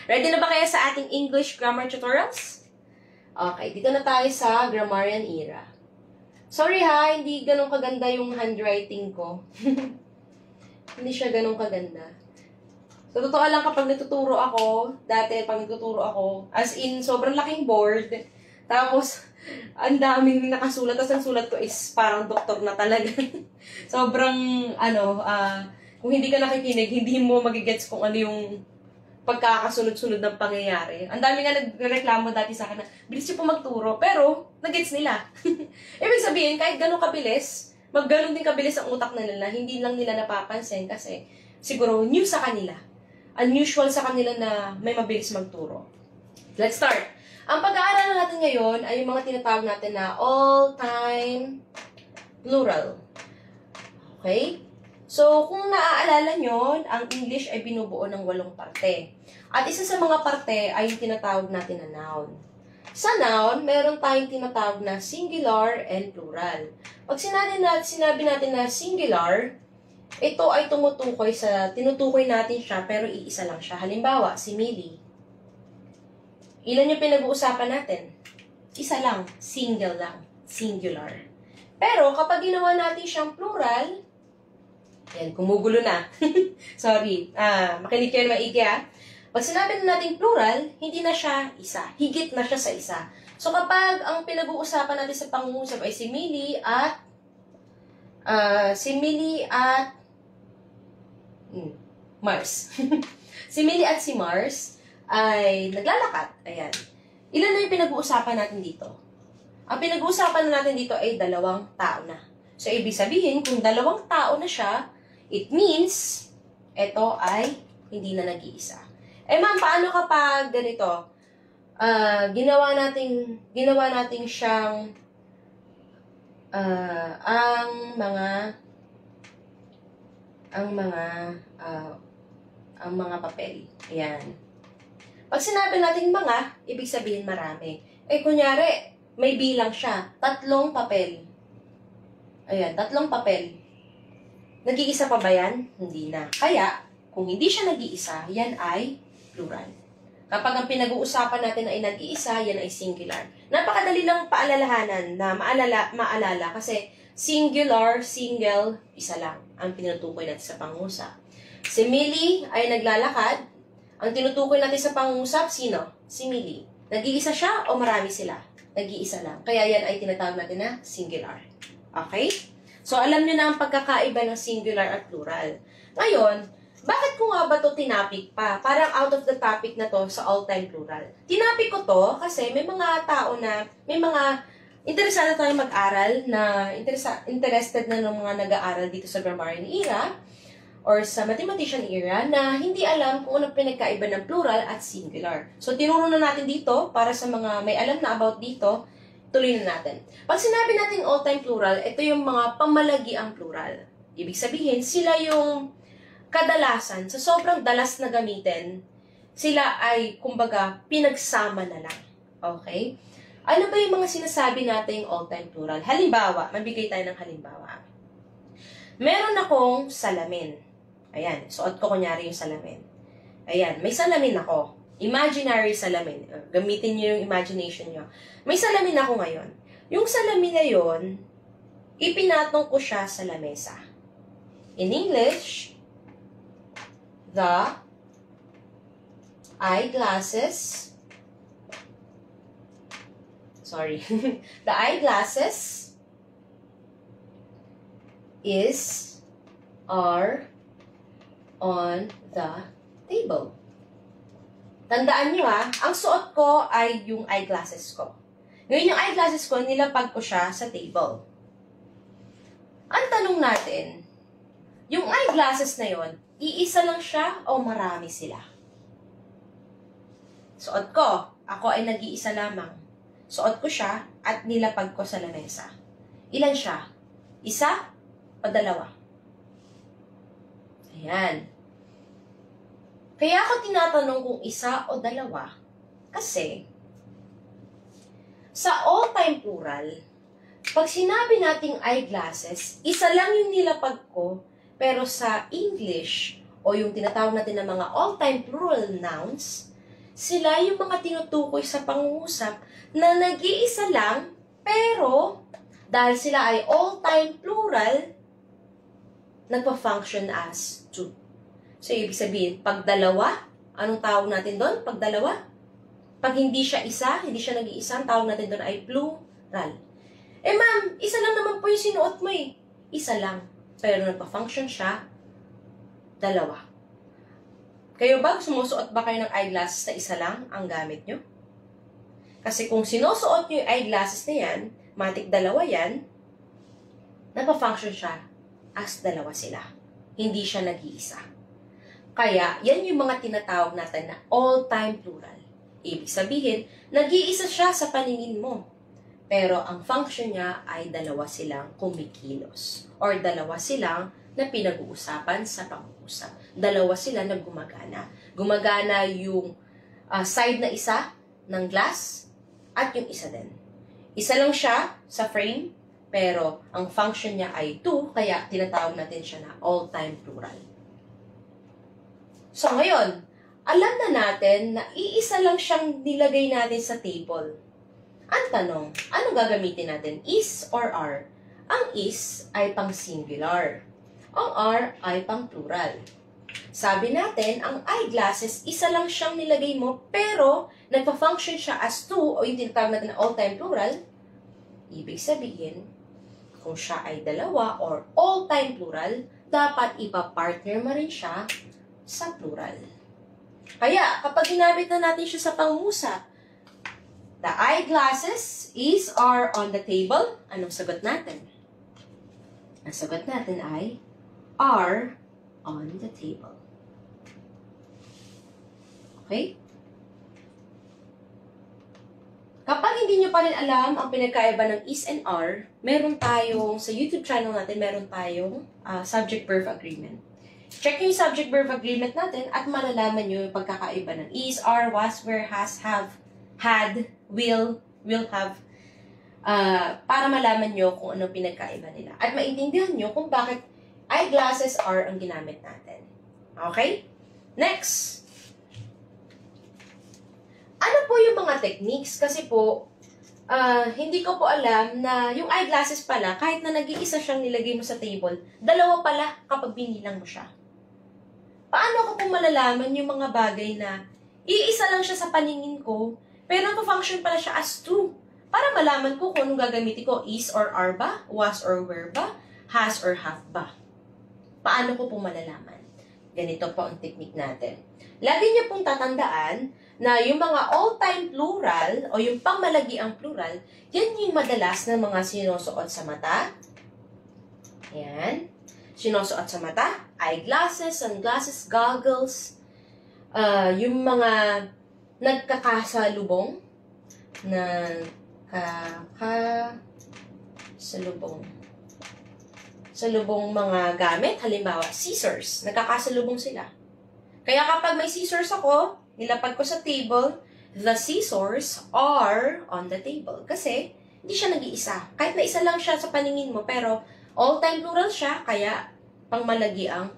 Ready na ba kayo sa ating English grammar tutorials? Okay, dito na tayo sa grammarian era. Sorry ha, hindi ganun kaganda yung handwriting ko. Hindi siya ganun kaganda. So, totoo lang kapag natuturo ako, dati pag natuturo ako, as in, sobrang laking board, tapos, ang daming nakasulat, tapos ang sulat ko is parang doktor na talaga. Sobrang, kung hindi ka nakikinig, hindi mo magigets kung ano yung pagkakasunod-sunod ng pangyayari. Ang dami nga nagreklamo dati sa akin na, bilis siya po magturo, pero, nagets nila. Ibig sabihin, kahit gano'ng kabilis, magganon din kabilis ang utak na nila, hindi lang nila napapansin kasi, siguro, new sa kanila. Unusual sa kanila na may mabilis magturo. Let's start. Ang pag-aaralan natin ngayon ay yung mga tinatawag natin na all-time plural. Okay? So, kung naaalala nyo, ang English ay binubuo ng 8 parte. At isa sa mga parte ay yung tinatawag natin na noun. Sa noun, meron tayong tinatawag na singular and plural. Pag sinabi natin na singular, ito ay tinutukoy natin siya, pero iisa lang siya. Halimbawa, si Millie. Ilan yung pinag-uusapan natin? Isa lang. Single lang. Singular. Pero, kapag ginawa natin siyang plural, yan, kumugulo na. Sorry. Makinig kayo maigi ha. Pag sinabi na natin plural, hindi na siya isa. Higit na siya sa isa. So, kapag ang pinag-uusapan natin sa pangungusap ay si Millie at Mars. Si Millie at si Mars ay naglalakad. Ayan. Ilan na yung pinag-uusapan natin dito? Ang pinag-uusapan natin dito ay 2 tao na. So, ibig sabihin, kung 2 tao na siya, it means, ito ay hindi na nag-iisa. Eh ma'am, paano kapag ganito? Ginawa natin siyang ang mga papel. Ayan. Pag sinabi natin mga, ibig sabihin marami. Eh, kunyari, may bilang siya. 3 papel. Ayan, 3 papel. Nag-iisa pa ba yan? Hindi na. Kaya, kung hindi siya nag-iisa, yan ay plural. Kapag ang pinag-uusapan natin ay nag-iisa, yan ay singular. Napakadali lang paalalahanan na maalala kasi singular, single, isa lang ang tinutukoy natin sa pangungusap. Si Millie ay naglalakad. Ang tinutukoy natin sa pangungusap, sino? Si Millie. Nag-iisa siya o marami sila? Nag-iisa lang. Kaya yan ay tinatawag natin na singular. Okay? So, alam nyo na ang pagkakaiba ng singular at plural. Ngayon, bakit ko nga ba ito tinapik pa? Parang out of the topic na to sa all-time plural. Tinapik ko to kasi may mga tao na, may mga interesado tayong mag-aral na interested na ng mga nag-aaral dito sa grammarian era or sa mathematician era na hindi alam kung ano pinagkaiba ng plural at singular. So, tinuro na natin dito para sa mga may alam na about dito, tuloy na natin. Pag sinabi natin all-time plural, ito yung mga pamalagiang plural. Ibig sabihin, sila yung kadalasan, sa sobrang dalas na gamitin, sila ay, kumbaga, pinagsama na lang. Okay? Ano ba yung mga sinasabi natin all-time plural? Halimbawa, mabigay tayo ng halimbawa. Meron akong salamin. Ayan, suot ko kunyari yung salamin. Ayan, may salamin ako. Imaginary salamin. Gamitin nyo yung imagination nyo. May salamin ako ngayon. Yung salamin na yun, ipinatong ko siya sa lamesa. In English, the eyeglasses, the eyeglasses are on the table. Tandaan nyo ang suot ko ay yung eyeglasses ko. Ngayon yung eyeglasses ko, nilapag ko siya sa table. Ang tanong natin, yung eyeglasses na yon, iisa lang siya o marami sila? Suot ko, ako ay nag-iisa lamang. Suot ko siya at nilapag ko sa lamesa. Ilan siya? Isa o 2? Ayan. Kaya ako tinatanong kung isa o 2 kasi sa all-time plural, pag sinabi nating eyeglasses, isa lang yung nilapag ko, pero sa English o yung tinatawag natin na mga all-time plural nouns, sila yung mga tinutukoy sa pangungusap na nag-iisa lang, pero dahil sila ay all-time plural, nagpa-function as two. So, ibig sabihin, pag dalawa, anong tawag natin doon? Pag dalawa? Pag hindi siya isa, hindi siya nag-iisa, ang tawag natin doon ay plural. Eh ma'am, isa lang naman po yung sinuot mo eh. Isa lang. Pero nagpa-function siya, dalawa. Kayo ba, sumusuot ba kayo ng eyeglasses na isa lang ang gamit nyo? Kasi kung sinusuot nyo yung eyeglasses na yan, matik dalawa yan, nagpa-function siya as dalawa sila. Hindi siya nag-iisa. Kaya, yan yung mga tinatawag natin na all-time plural. Ibig sabihin, nag-iisa siya sa paningin mo. Pero ang function niya ay dalawa silang kumikilos. Or dalawa silang na pinag-uusapan sa pangungusap. Dalawa sila na gumagana. Gumagana yung side na isa ng glass at yung isa din. Isa lang siya sa frame, pero ang function niya ay two, kaya tinatawag natin siya na all-time plural. So ngayon, alam na natin na iisa lang siyang nilagay natin sa table. Ang tanong, anong gagamitin natin? Is or are? Ang is ay pang singular. Ang are ay pang plural. Sabi natin, ang eyeglasses, isa lang siyang nilagay mo, pero nagpa-function siya as two, o yung tinatawag natin na all-time plural. Ibig sabihin, kung siya ay dalawa or all-time plural, dapat ipa-partner mo rin siya sa plural. Kaya, kapag ginamit na natin siya sa pangungusap, the eyeglasses is are on the table. Anong sagot natin? Ang sagot natin ay are on the table. Okay? Kapag hindi nyo pa rin alam ang pinagkaiba ng is and are, meron tayong, sa YouTube channel natin, meron tayong subject-verb agreement. Check yung subject-verb agreement natin at malalaman nyo yung pagkakaiba ng is, are, was, were, has, have, had, will have, para malaman nyo kung ano pinagkaiba nila. At maintindihan nyo kung bakit eyeglasses are ang ginamit natin. Okay? Next. Ano po yung mga techniques? Kasi po, hindi ko po alam na yung eyeglasses pala, kahit na nag-iisa siyang nilagay mo sa table, dalawa pala kapag binilang mo siya. Paano ko po malalaman yung mga bagay na iisa lang siya sa paningin ko, pero nagpa-function pala siya as two? Para malaman ko kung anong gagamitin ko, is or are ba? Was or were ba? Has or have ba? Paano ko po malalaman? Ganito po ang technique natin. Lagi niyo pong tatandaan na yung mga all-time plural o yung pangmalagiang plural, yan yung madalas na mga sinusuot sa mata. Ayan. Sinusuot sa mata. Eyeglasses, sunglasses, goggles. Yung mga nagkakasalubong. Salubong mga gamit. Halimbawa, scissors. Nagkakasalubong sila. Kaya kapag may scissors ako, nilapag ko sa table, the scissors are on the table. Kasi, hindi siya nag-iisa. Kahit na isa lang siya sa paningin mo, pero all-time plural siya, kaya pangmalagi ang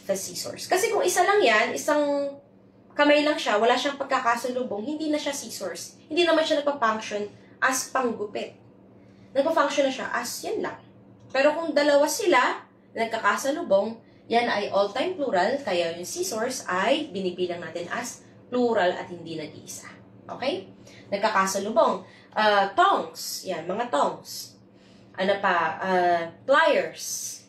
the scissors. Kasi kung isa lang yan, isang kamay lang siya, wala siyang pagkakasalubong, hindi na siya scissors. Hindi naman siya nagpa-function as panggupit. Nagpa-function na siya as yan lang. Pero kung dalawa sila, nagkakasalubong, yan ay all-time plural, kaya yung scissors ay binibilang natin as plural at hindi nag-iisa. Okay? Nagkakasalubong. Tongs. Yan, mga tongs. Ano pa? Pliers.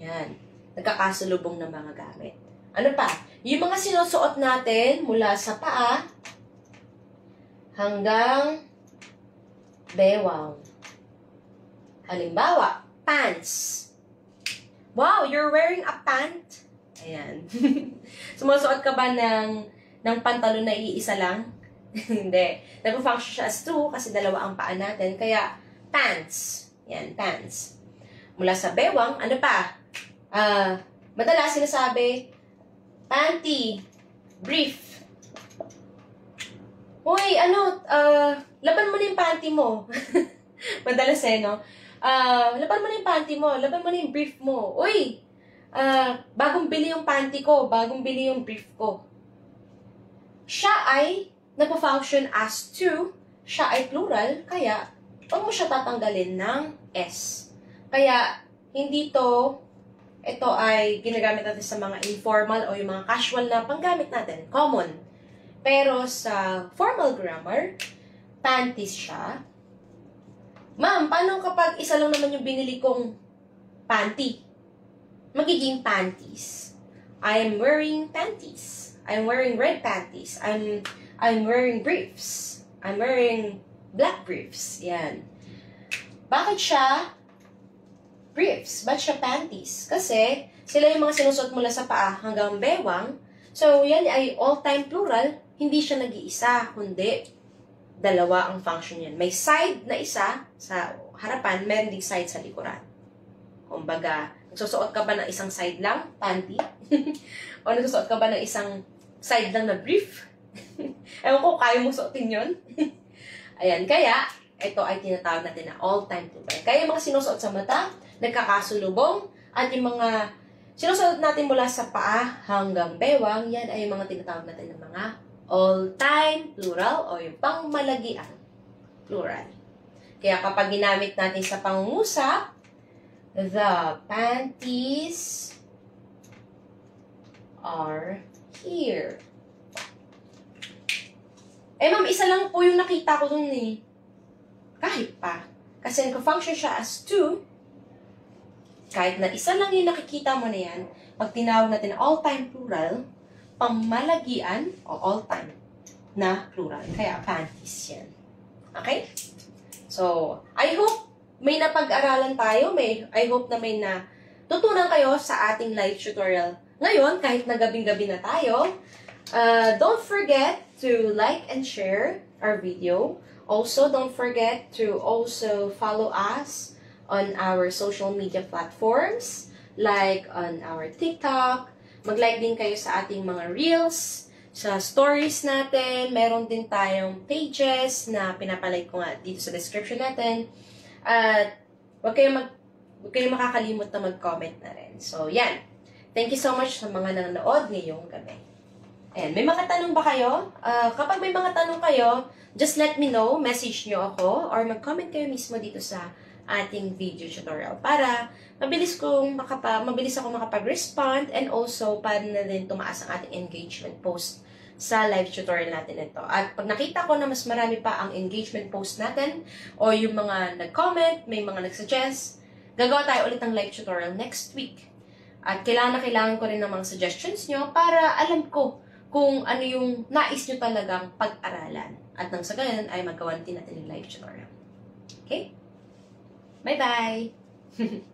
Yan. Nagkakasalubong ng mga gamit. Ano pa? Yung mga sinusuot natin mula sa paa hanggang bewang. Halimbawa, pants. Wow, you're wearing a pant? Ayan. Sumusuot ka ba ng pantalon na iisa lang? Hindi. Nagpo-function siya as two kasi dalawa ang paa natin. Kaya, pants. Yan, pants. Mula sa bewang, ano pa? Madalas sinasabi, panty, brief. Uy, laban mo na yung panty mo. Madalas no? Laban mo na yung panty mo, laban mo na yung brief mo. Uy, bagong bili yung panty ko, bagong bili yung brief ko. Siya ay nagpo-function as to, siya ay plural, kaya huwag mo siya tatanggalin ng S. Kaya, hindi ito ay ginagamit natin sa mga informal o yung mga casual na panggamit natin, common. Pero sa formal grammar, panties siya. Ma'am, paano kapag isa lang naman yung binili kong panty? Magiging panties. I am wearing panties. I'm wearing red panties. I'm wearing briefs. I'm wearing black briefs. Yan. Bakit siya briefs? Bakit siya panties? Kasi sila yung mga sinusuot mula sa paa hanggang bewang. So, yan ay all-time plural. Hindi siya nag-iisa, kundi dalawa ang function yan. May side na isa sa harapan, meron ding side sa likuran. Kumbaga, nagsusuot ka ba ng isang side lang, panty? O nagsusuot ka ba ng isang side lang na brief? Ewan ko, kaya mo suotin yun? Ayan, kaya, ito ay tinatawag natin na all-time plural. Kaya yung mga sinusuot sa mata, nagkakasulubong, at yung mga sinusuot natin mula sa paa hanggang bewang, yan ay yung mga tinatawag natin ng mga all-time plural o yung pangmalagian plural. Kaya kapag ginamit natin sa pangungusap, the panties are here. Ma'am, isa lang po yung nakita ko dun eh. Kahit pa. Kasi nag-function siya as to, kahit na isa lang yung nakikita mo na yan, pag tinawag natin na all-time plural, pamalagian o all-time na plural. Kaya panties yan. Okay? So, I hope may napag-aralan tayo. I hope na may natutunan kayo sa ating live tutorial ngayon, kahit na gabing-gabi na tayo. Don't forget to like and share our video. Also, don't forget to also follow us on our social media platforms, like on our TikTok. Mag-like din kayo sa ating mga reels, sa stories natin. Meron din tayong pages na pinapalike ko nga dito sa description natin. At huwag kayong makakalimot na mag-comment na rin. So, yan. Thank you so much sa mga nanonood ngayong gabi. Ayan, may mga tanong ba kayo? Kapag may mga tanong kayo, just let me know, message nyo ako, or mag-comment kayo mismo dito sa ating video tutorial para mabilis ako makapag-respond, and also para na din tumaas ang ating engagement post sa live tutorial natin ito. At pag nakita ko na mas marami pa ang engagement post natin o yung mga nag-comment, may mga nag-suggest, gagawa tayo ulit ng live tutorial next week. At kailangan ko rin ng mga suggestions nyo para alam ko kung ano yung nais nyo talagang pag-aralan. At nang sa ganun ay magawa din natin yung live tutorial. Okay? Bye-bye!